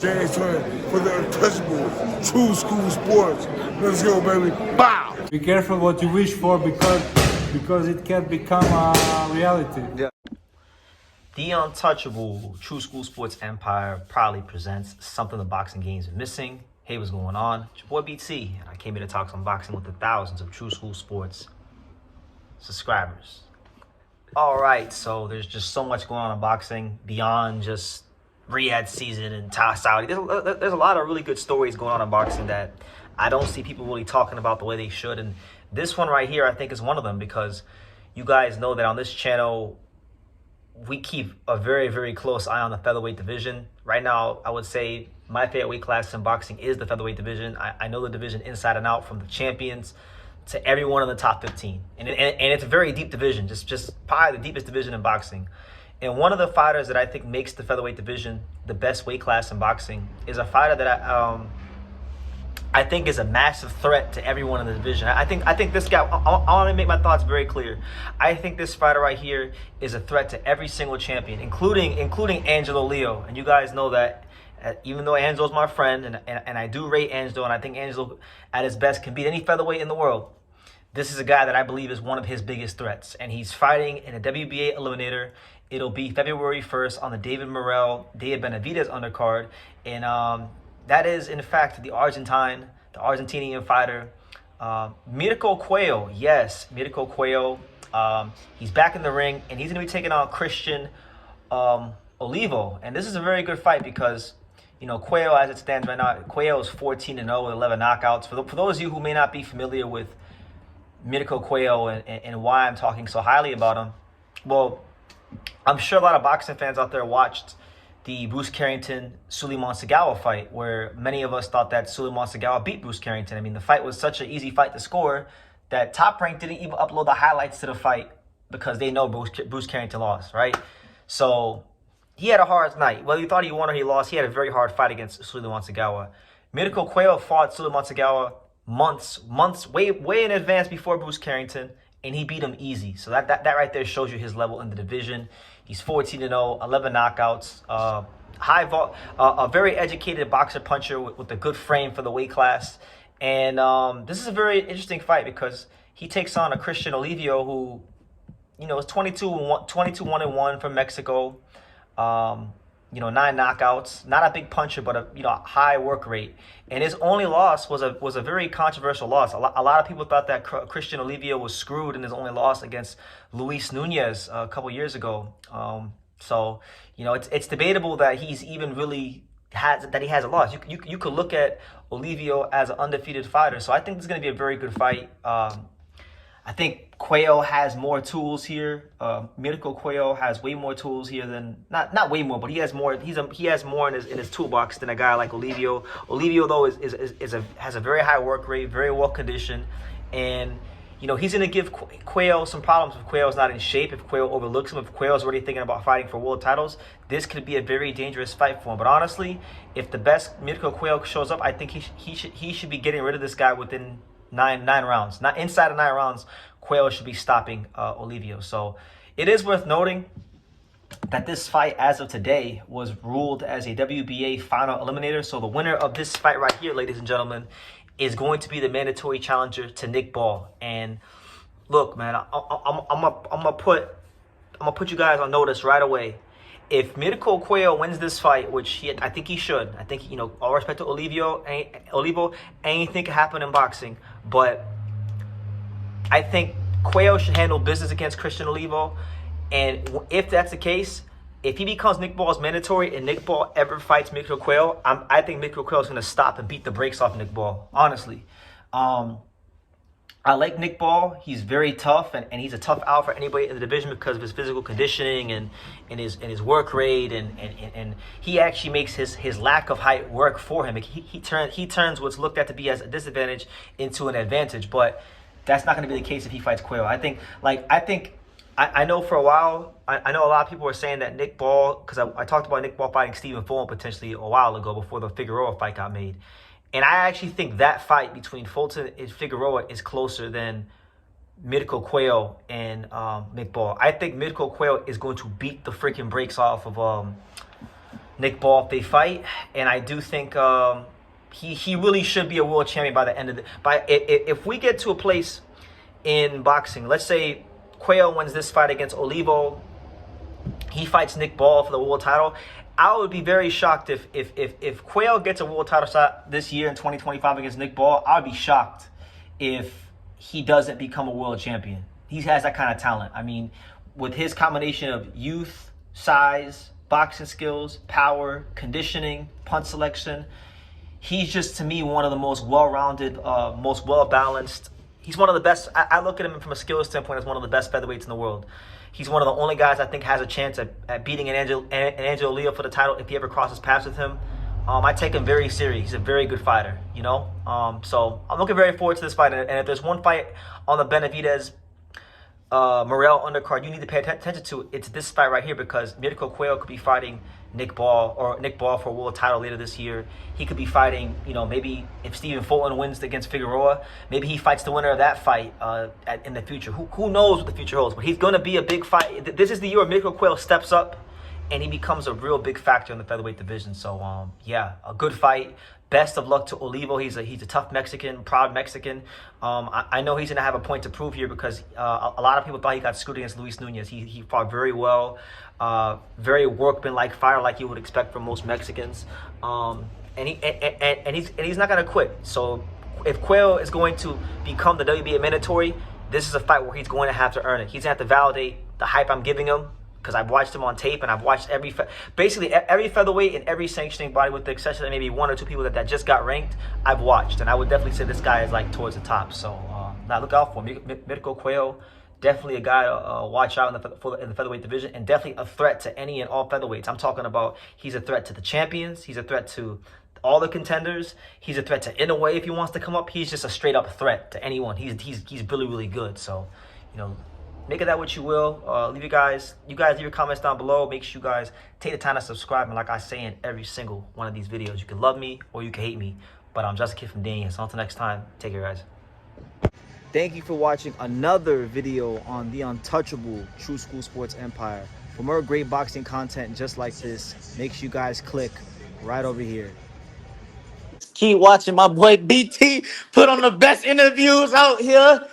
James Turner for the untouchable true school sports. Let's go, baby. Bow! Be careful what you wish for because it can become a reality. Yeah. The untouchable True School Sports Empire proudly presents something the boxing games are missing. Hey, what's going on? It's your boy BT. I came here to talk some boxing with the thousands of True School Sports subscribers. All right, so there's just so much going on in boxing beyond just Riyadh season and Saudi. There's a lot of really good stories going on in boxing that I don't see people really talking about the way they should. And this one right here, I think, is one of them because you guys know that on this channel, we keep a very, very close eye on the featherweight division. Right now, I would say my favorite weight class in boxing is the featherweight division. I know the division inside and out, from the champions to everyone in the top 15. And it's a very deep division, just probably the deepest division in boxing. And one of the fighters that I think makes the featherweight division the best weight class in boxing is a fighter that I think is a massive threat to everyone in the division. I think this guy, I want to make my thoughts very clear. I think this fighter right here is a threat to every single champion, including Angelo Leo. And you guys know that even though Angelo's my friend, and I do rate Angelo, and I think Angelo at his best can beat any featherweight in the world, this is a guy that I believe is one of his biggest threats. And he's fighting in a WBA Eliminator. It'll be February 1st on the David Morrell, David Benavidez undercard. And that is, in fact, the Argentinian fighter, Mirco Cuello. Yes, Mirco Cuello. He's back in the ring, and he's going to be taking on Christian Olivo. And this is a very good fight because, you know, Cuello, as it stands right now, Cuello is 14-0 with 11 knockouts. For those of you who may not be familiar with Mirco Cuello and why I'm talking so highly about him, well, I'm sure a lot of boxing fans out there watched the Bruce Carrington-Suleiman Sagawa fight, where many of us thought that Suleiman Sagawa beat Bruce Carrington. I mean, the fight was such an easy fight to score that Top Rank didn't even upload the highlights to the fight because they know Bruce Carrington lost, right? So he had a hard night. Whether you thought he won or he lost, he had a very hard fight against Suleiman Sagawa. Mirco Cuello fought Suleiman Sagawa months, way in advance before Bruce Carrington, and he beat him easy. So that right there shows you his level in the division. He's 14-0, 11 knockouts, a very educated boxer puncher with a good frame for the weight class. And this is a very interesting fight because he takes on a Christian Olivo who, you know, is 22-1-1 from Mexico. 9 knockouts, not a big puncher, but a high work rate. And his only loss was a very controversial loss. A lot of people thought that Christian Olivo was screwed in his only loss against Luis Nunez a couple years ago. So it's debatable that he's even really he has a loss. You could look at Olivo as an undefeated fighter. So I think this is going to be a very good fight. I think Cuello has more tools here. Mirco Cuello has way more tools here than not way more, but he has more. He has more in his toolbox than a guy like Olivo. Olivo though has a very high work rate, very well conditioned, and he's going to give Cuello some problems if Cuello's not in shape. If Cuello overlooks him, if Cuello's already thinking about fighting for world titles, this could be a very dangerous fight for him. But honestly, if the best Mirco Cuello shows up, I think he should be getting rid of this guy within nine rounds. Not inside of 9 rounds, Cuello should be stopping Olivo. So it is worth noting that this fight, as of today, was ruled as a WBA final eliminator. So the winner of this fight right here, ladies and gentlemen, is going to be the mandatory challenger to Nick Ball. And look, man, I'm gonna put you guys on notice right away. If Mirco Cuello wins this fight, which I think he should, I think, all respect to Olivo, anything can happen in boxing, but I think Cuello should handle business against Christian Olivo. And if that's the case, if he becomes Nick Ball's mandatory and Nick Ball ever fights Mirco Cuello, I think Mirco Cuello is going to stop and beat the brakes off Nick Ball, honestly. I like Nick Ball. He's very tough, and he's a tough out for anybody in the division because of his physical conditioning and his work rate, and he actually makes his lack of height work for him. He turns what's looked at to be as a disadvantage into an advantage, but that's not going to be the case if he fights Cuello. I know for a while, I know a lot of people were saying that Nick Ball, because I talked about Nick Ball fighting Stephen Fulton potentially a while ago before the Figueroa fight got made. And I actually think that fight between Fulton and Figueroa is closer than Mirco Cuello and Nick Ball. I think Mirco Cuello is going to beat the freaking brakes off of Nick Ball if they fight, and I do think he really should be a world champion by the end of the. If we get to a place in boxing, let's say Cuello wins this fight against Olivo, he fights Nick Ball for the world title. I would be very shocked if Cuello gets a world title shot this year in 2025 against Nick Ball. I would be shocked if he doesn't become a world champion. He has that kind of talent. I mean, with his combination of youth, size, boxing skills, power, conditioning, punch selection, he's just, to me, one of the most well-rounded, most well-balanced. He's one of the best. I look at him from a skill standpoint as one of the best featherweights in the world. He's one of the only guys I think has a chance at beating an Angelo Leo for the title if he ever crosses paths with him. I take him very serious. He's a very good fighter, you know? So I'm looking very forward to this fight. And if there's one fight on the Benavidez Morrell undercard you need to pay attention to, it's this fight right here, because Mirco Cuello could be fighting Nick Ball for a world title later this year. He could be fighting, maybe if Stephen Fulton wins against Figueroa, maybe he fights the winner of that fight in the future. Who knows what the future holds? But he's going to be a big fight. This is the year where Mirco Cuello steps up and he becomes a real big factor in the featherweight division. So, yeah, a good fight. Best of luck to Olivo. He's a tough Mexican, proud Mexican. I know he's going to have a point to prove here because a lot of people thought he got screwed against Luis Nunez. He fought very well, very workmanlike fighter like you would expect from most Mexicans. And he's not going to quit. So if Cuello is going to become the WBA mandatory, this is a fight where he's going to have to earn it. He's going to have to validate the hype I'm giving him, because I've watched him on tape, and I've watched basically every featherweight and every sanctioning body, with the exception of maybe one or two people that just got ranked, I've watched. And I would definitely say this guy is like towards the top. So now look out for him. Mirco Cuello, definitely a guy to watch out in the featherweight division, and definitely a threat to any and all featherweights. I'm talking about he's a threat to the champions. He's a threat to all the contenders. He's a threat to Inoue if he wants to come up. He's just a straight up threat to anyone. He's really, really good. So, make of that what you will. You guys leave your comments down below. Make sure you guys take the time to subscribe. And like I say in every single one of these videos, you can love me or you can hate me. But I'm just a kid from Daniel. So until next time, take care, guys. Thank you for watching another video on the untouchable True School Sports Empire. For more great boxing content just like this, make sure you guys click right over here. Keep watching my boy BT put on the best interviews out here.